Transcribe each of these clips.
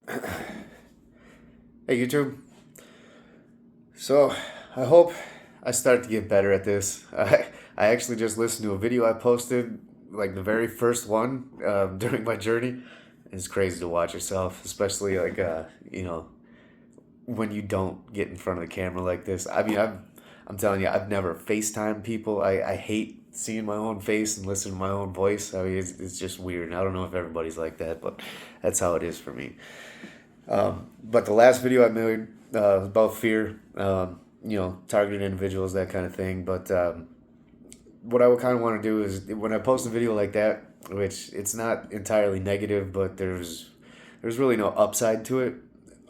Hey YouTube. So I hope I start to get better at this. I actually just listened to a video I posted, like the very first one during my journey. It's crazy to watch yourself, especially when you don't get in front of the camera like this. I'm telling you, I've never FaceTime people. I hate seeing my own face and listening to my own voice. I mean, it's just weird. I don't know if everybody's like that, but that's how it is for me. But the last video I made was about fear, targeting individuals, that kind of thing. But what I would kind of want to do is when I post a video like that, which it's not entirely negative, but there's really no upside to it,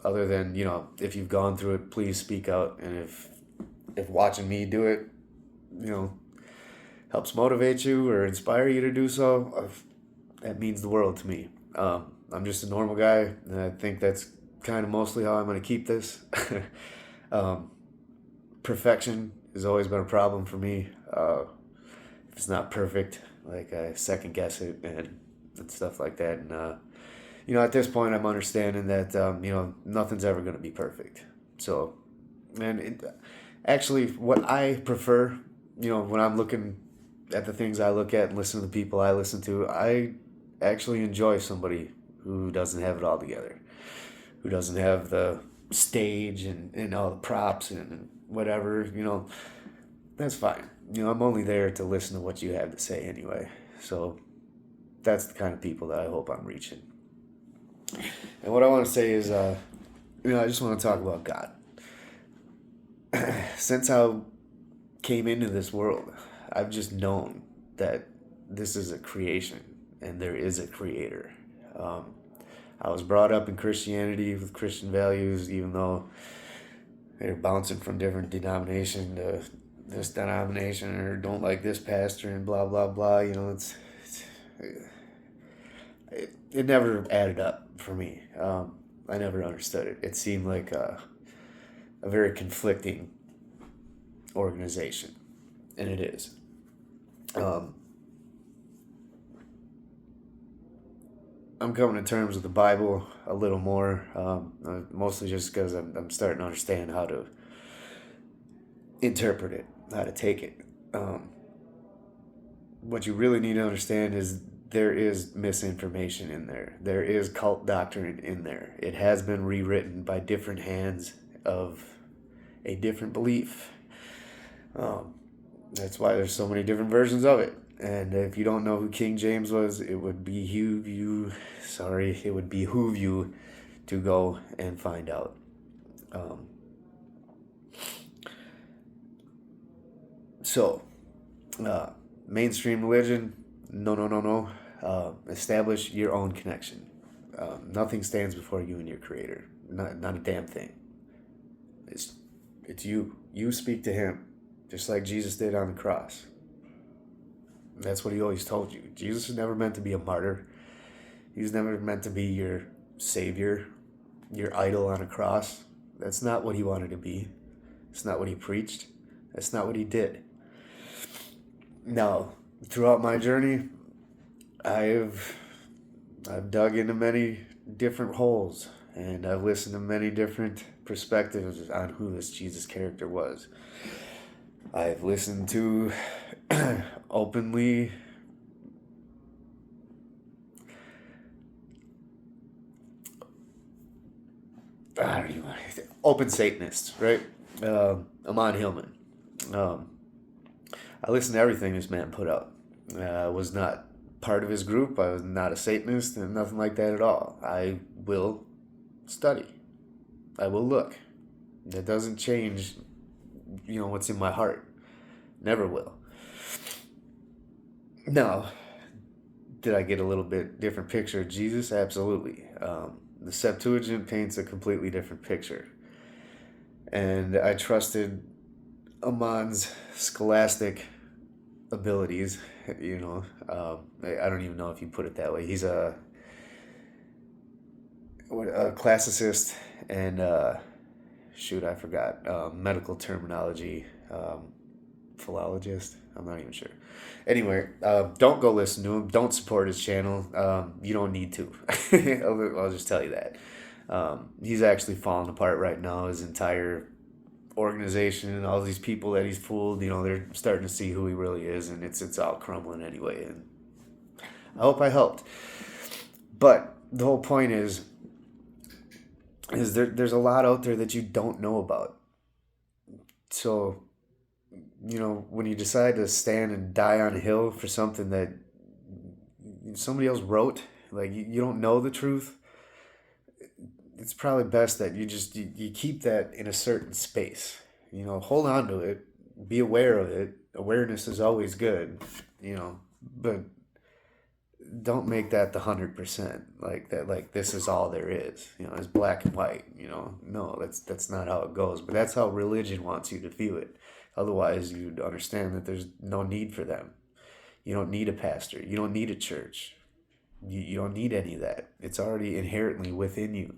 other than if you've gone through it, please speak out, and if watching me do it, you know, helps motivate you or inspire you to do so, that means the world to me. I'm just a normal guy, and I think that's kind of mostly how I'm going to keep this. um, Perfection has always been a problem for me. If it's not perfect, like I second guess it and stuff like that. And at this point, I'm understanding that nothing's ever going to be perfect. So, and actually, what I prefer, when I'm looking at the things I look at and listen to the people I listen to, I actually enjoy somebody who doesn't have it all together, who doesn't have the stage and all the props and whatever, that's fine. I'm only there to listen to what you have to say anyway. So that's the kind of people that I hope I'm reaching. And what I want to say is, I just want to talk about God. Since I came into this world, I've just known that this is a creation and there is a creator. Um, I was brought up in Christianity with Christian values, even though they're bouncing from different denomination to this denomination, or don't like this pastor and blah blah blah. It never added up for me. I never understood it. It seemed like a very conflicting organization, and it is. Um, I'm coming to terms with the Bible a little more, mostly just because I'm starting to understand how to interpret it, how to take it. What you really need to understand is there is misinformation in there. There is cult doctrine in there. It has been rewritten by different hands of a different belief. That's why there's so many different versions of it. And if you don't know who King James was, it would behoove you to go and find out. Um, so, mainstream religion, no, no, no, no. Establish your own connection. Nothing stands before you and your creator. Not a damn thing. It's, it's you. You speak to him, just like Jesus did on the cross. That's what he always told you. Jesus was never meant to be a martyr. He was never meant to be your savior, your idol on a cross. That's not what he wanted to be. It's not what he preached. That's not what he did. Now, throughout my journey, I've dug into many different holes, and I've listened to many different perspectives on who this Jesus character was. I've listened to openly I don't even open Satanists, right? Amon Hillman. Um, I listened to everything this man put out. I was not part of his group. I was not a Satanist and nothing like that at all. I will study. I will look. That doesn't change, what's in my heart. Never will. Now, did I get a little bit different picture of Jesus? Absolutely. The Septuagint paints a completely different picture. And I trusted Amon's scholastic abilities. I don't even know if you put it that way. He's a classicist and I forgot medical terminology, philologist. I'm not even sure. Anyway, don't go listen to him. Don't support his channel. You don't need to. I'll just tell you that. He's actually falling apart right now. His entire organization and all these people that he's fooled, they're starting to see who he really is, and it's all crumbling anyway. And I hope I helped. But the whole point is there's a lot out there that you don't know about. So, when you decide to stand and die on a hill for something that somebody else wrote, like you don't know the truth, it's probably best that you keep that in a certain space. Hold on to it, be aware of it. Awareness is always good, but don't make that the 100%, like that, like this is all there is, it's black and white. No, that's not how it goes, but that's how religion wants you to view it. Otherwise you'd understand that there's no need for them. You don't need a pastor, you don't need a church, you don't need any of that. It's already inherently within you.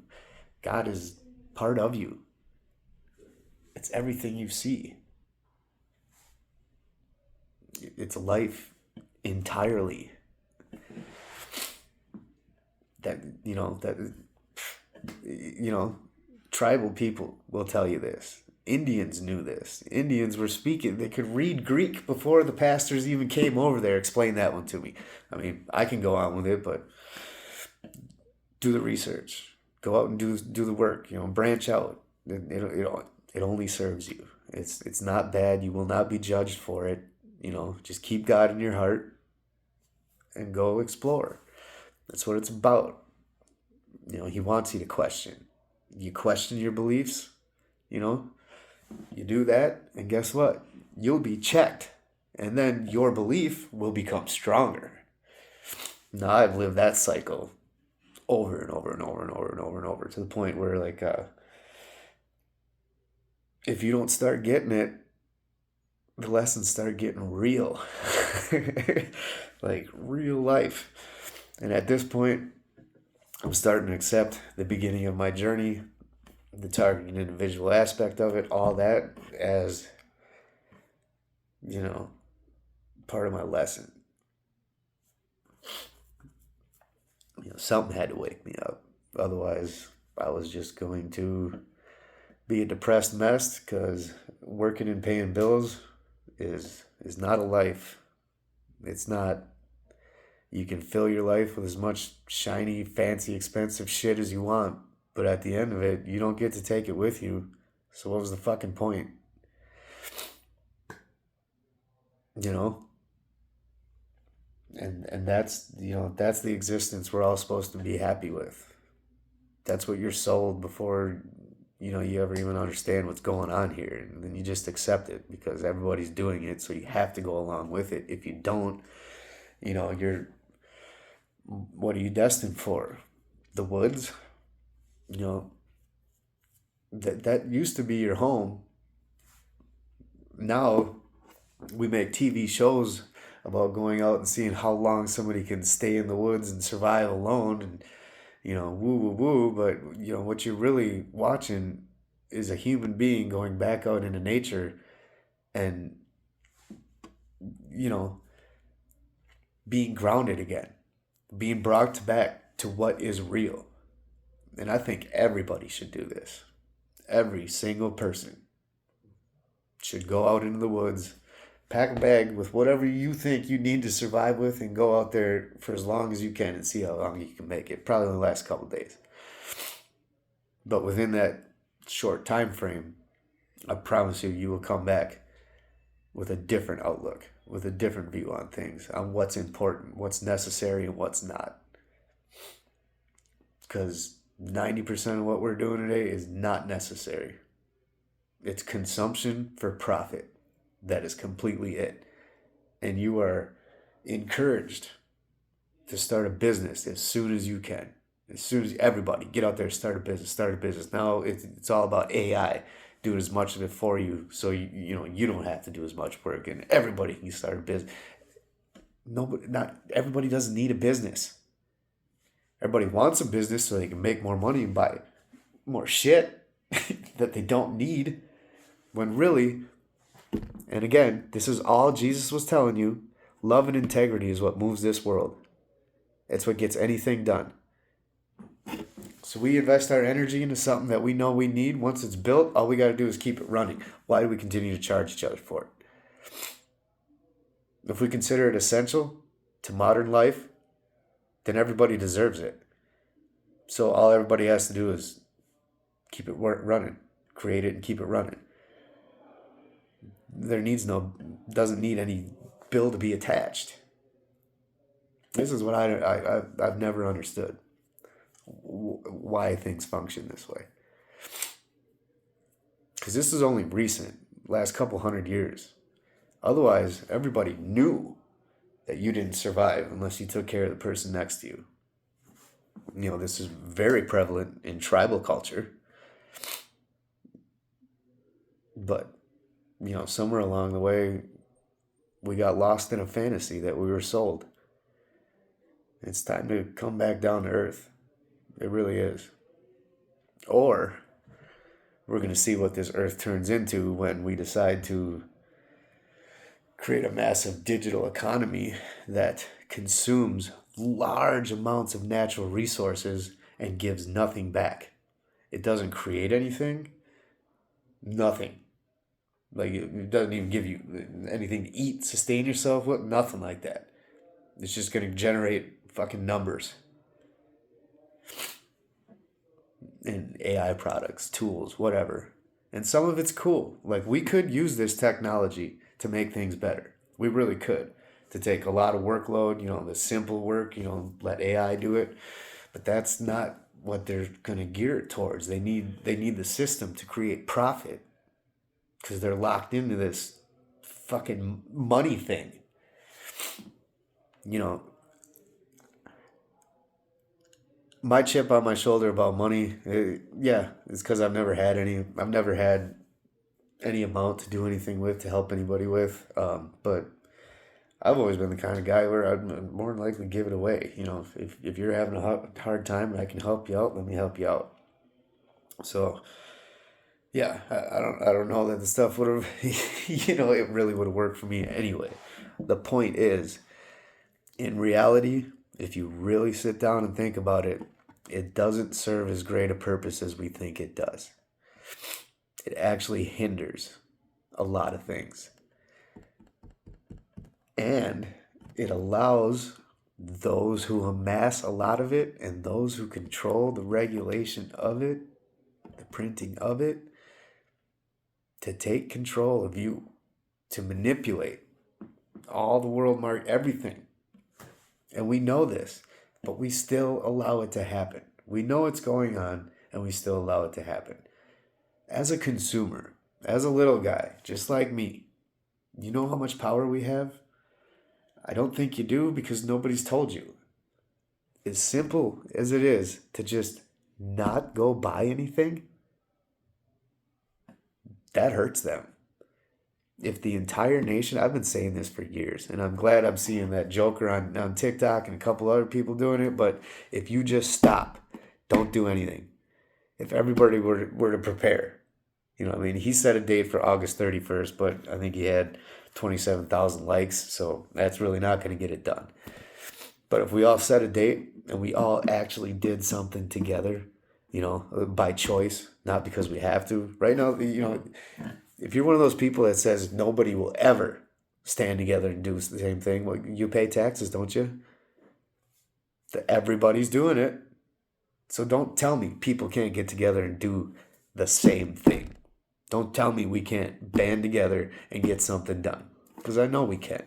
God is part of you. It's everything you see. It's life entirely. Tribal people will tell you this. Indians knew this. Indians were speaking. They could read Greek before the pastors even came over there. Explain that one to me. I mean, I can go on with it, but do the research. Go out and do the work. Branch out. It only serves you. It's not bad. You will not be judged for it. Just keep God in your heart and go explore. That's what it's about. He wants you to question. You question your beliefs, you do that, and guess what? You'll be checked. And then your belief will become stronger. Now, I've lived that cycle over and over and over and over and over and over, to the point where, like, if you don't start getting it, the lessons start getting real. Like real life. And at this point, I'm starting to accept the beginning of my journey, the targeting individual aspect of it, all that as, part of my lesson. Something had to wake me up. Otherwise, I was just going to be a depressed mess, because working and paying bills is not a life. It's not. You can fill your life with as much shiny, fancy, expensive shit as you want, but at the end of it, you don't get to take it with you. So what was the fucking point? And that's that's the existence we're all supposed to be happy with. That's what you're sold before you ever even understand what's going on here, and then you just accept it because everybody's doing it, so you have to go along with it. If you don't, what are you destined for? The woods? That used to be your home. Now we make TV shows about going out and seeing how long somebody can stay in the woods and survive alone, and woo woo woo, but what you're really watching is a human being going back out into nature and being grounded again, being brought back to what is real. And I think everybody should do this. Every single person should go out into the woods, pack a bag with whatever you think you need to survive with, and go out there for as long as you can and see how long you can make it. Probably the last couple of days. But within that short time frame, I promise you will come back with a different outlook, with a different view on things, on what's important, what's necessary, and what's not. Because 90% of what we're doing today is not necessary. It's consumption for profit. That is completely it. And you are encouraged to start a business as soon as you can. As soon as everybody get out there, start a business. Now it's all about AI doing as much of it for you, so you don't have to do as much work, and everybody can start a business. Not everybody doesn't need a business. Everybody wants a business so they can make more money and buy more shit that they don't need. When really, and again, this is all Jesus was telling you, love and integrity is what moves this world. It's what gets anything done. So we invest our energy into something that we know we need. Once it's built, all we got to do is keep it running. Why do we continue to charge each other for it? If we consider it essential to modern life, then everybody deserves it. So all everybody has to do is keep it running, create it and keep it running. Doesn't need any bill to be attached. This is what I've never understood. Why things function this way. Because this is only recent, last couple 100 years. Otherwise, everybody knew that you didn't survive unless you took care of the person next to you. This is very prevalent in tribal culture. But, somewhere along the way, we got lost in a fantasy that we were sold. It's time to come back down to earth. It really is. Or we're going to see what this earth turns into when we decide to create a massive digital economy that consumes large amounts of natural resources and gives nothing back. It doesn't create anything. Nothing. Like, it doesn't even give you anything to eat, sustain yourself with, nothing like that. It's just going to generate fucking numbers. And AI products, tools, whatever. And some of it's cool. Like, we could use this technology to make things better. We really could. To take a lot of workload, the simple work, let AI do it. But that's not what they're going to gear it towards. They need the system to create profit. Because they're locked into this fucking money thing. My chip on my shoulder about money, it's because I've never had any. I've never had any amount to do anything with, to help anybody with. But I've always been the kind of guy where I'd more than likely give it away. If you're having a hard time and I can help you out, let me help you out. So, yeah, I don't know that the stuff would have, it really would have worked for me anyway. The point is, in reality, if you really sit down and think about it, it doesn't serve as great a purpose as we think it does. It actually hinders a lot of things. And it allows those who amass a lot of it and those who control the regulation of it, the printing of it, to take control of you, to manipulate all the world market, everything. And we know this, but we still allow it to happen. We know it's going on, and we still allow it to happen. As a consumer, as a little guy, just like me, you know how much power we have? I don't think you do, because nobody's told you. As simple as it is to just not go buy anything, that hurts them. If the entire nation, I've been saying this for years, and I'm glad I'm seeing that Joker on TikTok and a couple other people doing it, but if you just stop, don't do anything. If everybody were to prepare, he set a date for August 31st, but I think he had 27,000 likes, so that's really not going to get it done. But if we all set a date and we all actually did something together, by choice, not because we have to. Right now, if you're one of those people that says nobody will ever stand together and do the same thing, well, you pay taxes, don't you? Everybody's doing it. So don't tell me people can't get together and do the same thing. Don't tell me we can't band together and get something done. Because I know we can.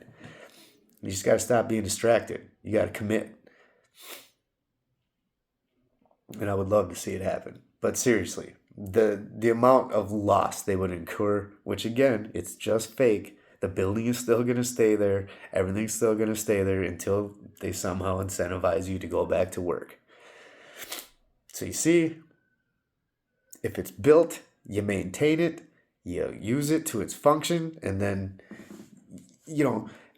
You just got to stop being distracted. You got to commit. And I would love to see it happen. But seriously, the amount of loss they would incur, which again, it's just fake. The building is still going to stay there. Everything's still going to stay there until they somehow incentivize you to go back to work. So you see, if it's built, you maintain it, you use it to its function, and then,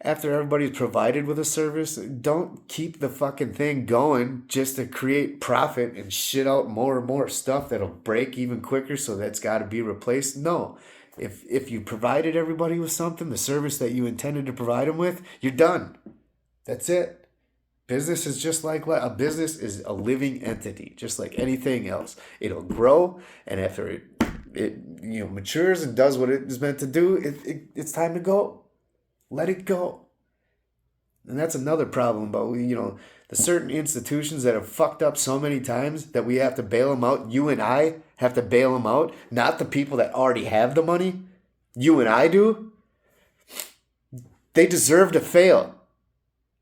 after everybody's provided with a service, don't keep the fucking thing going just to create profit and shit out more and more stuff that'll break even quicker, so that's got to be replaced. No. If you provided everybody with something, the service that you intended to provide them with, you're done. That's it. Business is just like what a business is, a living entity, just like anything else. It'll grow, and after it matures and does what it is meant to do, it's time to go. Let it go. And that's another problem about the certain institutions that have fucked up so many times that we have to bail them out. You and I have to bail them out, not the people that already have the money. You and I do. They deserve to fail.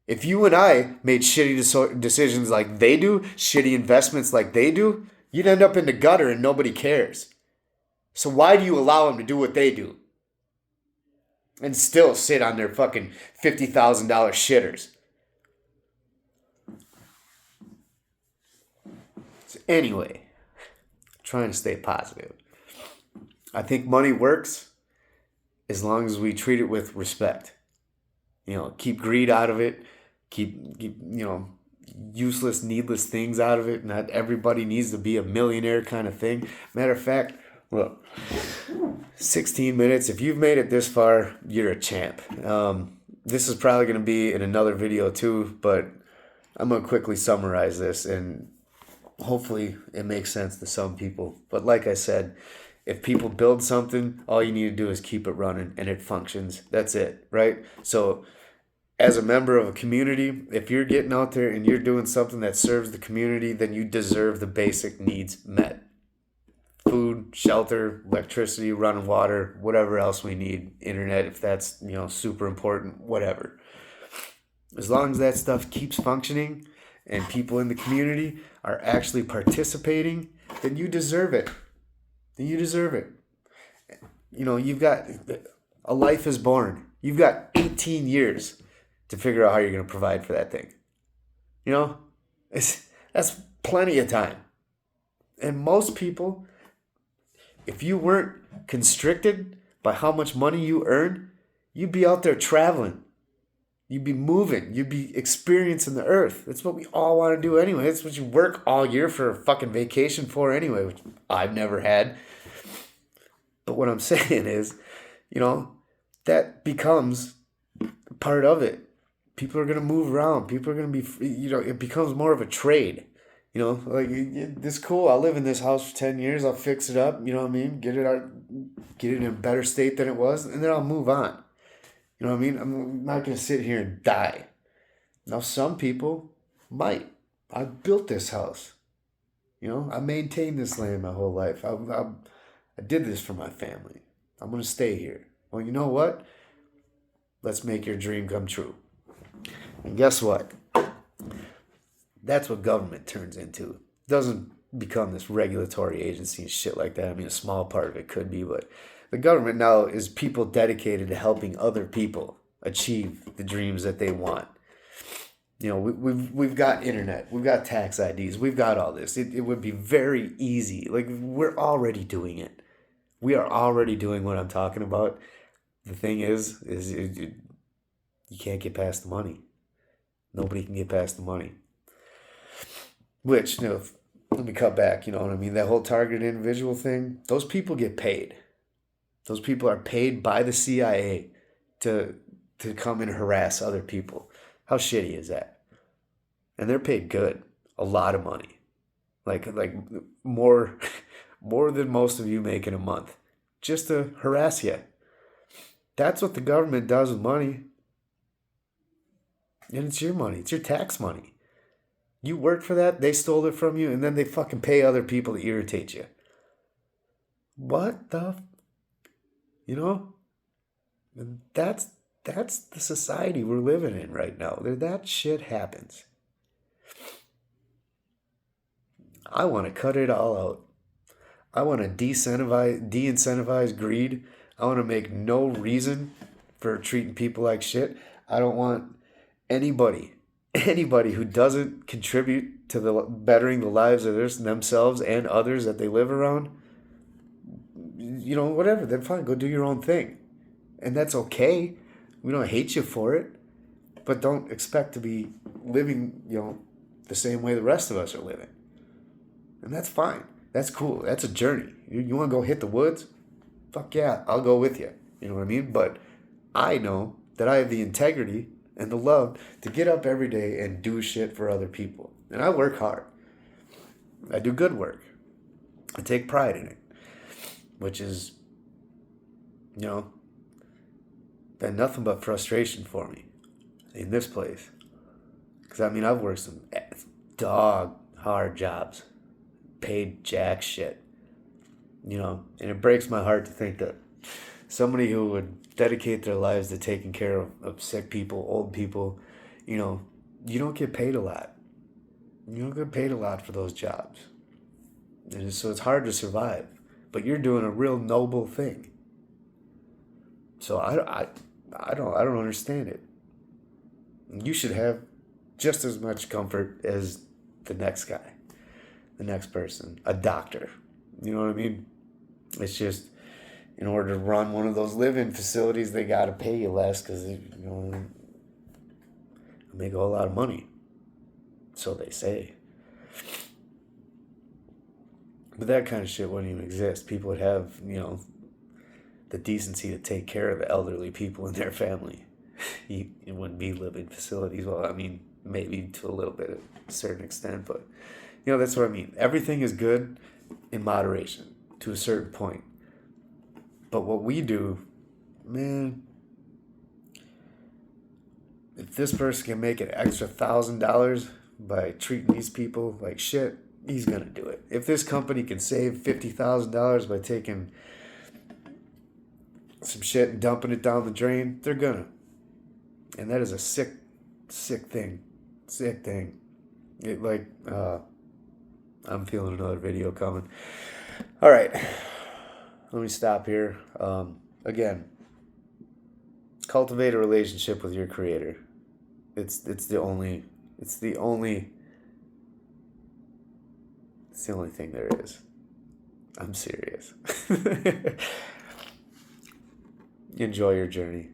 If you and I made shitty decisions like they do, shitty investments like they do, you'd end up in the gutter and nobody cares. So why do you allow them to do what they do and still sit on their fucking $50,000 shitters? So anyway, trying to stay positive. I think money works as long as we treat it with respect. Keep greed out of it. Keep useless, needless things out of it. Not everybody needs to be a millionaire kind of thing. Matter of fact, look, 16 minutes. If you've made it this far, you're a champ. This is probably going to be in another video too, but I'm going to quickly summarize this and hopefully it makes sense to some people. But like I said, if people build something, all you need to do is keep it running and it functions. That's it, right? So as a member of a community, if you're getting out there and you're doing something that serves the community, then you deserve the basic needs met. Food, shelter, electricity, running water, whatever else we need. Internet, if that's, super important, whatever. As long as that stuff keeps functioning and people in the community are actually participating, then you deserve it. You've got a life is born. You've got 18 years to figure out how you're going to provide for that thing. That's plenty of time. And most people, if you weren't constricted by how much money you earn, you'd be out there traveling. You'd be moving. You'd be experiencing the earth. That's what we all want to do anyway. That's what you work all year for a fucking vacation for anyway, which I've never had. But what I'm saying is, that becomes part of it. People are going to move around. People are going to be, it becomes more of a trade. This cool. I'll live in this house for 10 years. I'll fix it up. You know what I mean? Get it in a better state than it was. And then I'll move on. You know what I mean? I'm not going to sit here and die. Now, some people might. I built this house. I maintained this land my whole life. I did this for my family. I'm going to stay here. Well, you know what? Let's make your dream come true. And guess what? That's what government turns into. It doesn't become this regulatory agency and shit like that. I mean, a small part of it could be, but the government now is people dedicated to helping other people achieve the dreams that they want. We've got internet, we've got tax IDs, we've got all this. It would be very easy. Like, we're already doing it. We are already doing what I'm talking about. The thing is you can't get past the money. Nobody can get past the money. Which, let me cut back, you know what I mean? That whole targeted individual thing, those people get paid. Those people are paid by the CIA to come and harass other people. How shitty is that? And they're paid good. A lot of money. Like more than most of you make in a month. Just to harass you. That's what the government does with money. And it's your money. It's your tax money. You worked for that, they stole it from you, and then they fucking pay other people to irritate you. What the... And that's the society we're living in right now. That shit happens. I want to cut it all out. I want to de-incentivize greed. I want to make no reason for treating people like shit. I don't want anybody who doesn't contribute to the bettering the lives of themselves and others that they live around, whatever, then fine, go do your own thing. And that's okay. We don't hate you for it, but don't expect to be living, the same way the rest of us are living. And that's fine. That's cool. That's a journey. You want to go hit the woods? Fuck yeah, I'll go with you. You know what I mean? But I know that I have the integrity and the love to get up every day and do shit for other people. And I work hard. I do good work. I take pride in it, which is, you know, been nothing but frustration for me in this place. Because, I mean, I've worked some dog hard jobs, paid jack shit, and it breaks my heart to think that somebody who would dedicate their lives to taking care of sick people, old people, you don't get paid a lot. You don't get paid a lot for those jobs. And so it's hard to survive. But you're doing a real noble thing. So I don't understand it. You should have just as much comfort as the next guy, the next person, a doctor. You know what I mean? It's just, in order to run one of those live-in facilities, they got to pay you less because they make a whole lot of money. So they say. But that kind of shit wouldn't even exist. People would have, the decency to take care of the elderly people in their family. It wouldn't be living facilities. Well, I mean, maybe to a little bit, a certain extent, but that's what I mean. Everything is good in moderation to a certain point. But what we do, man, if this person can make an extra $1,000 by treating these people like shit, he's gonna do it. If this company can save $50,000 by taking some shit and dumping it down the drain, they're gonna. And that is a sick thing. Sick thing. I'm feeling another video coming. All right, let me stop here. Again, cultivate a relationship with your creator. It's the only thing there is. I'm serious. Enjoy your journey.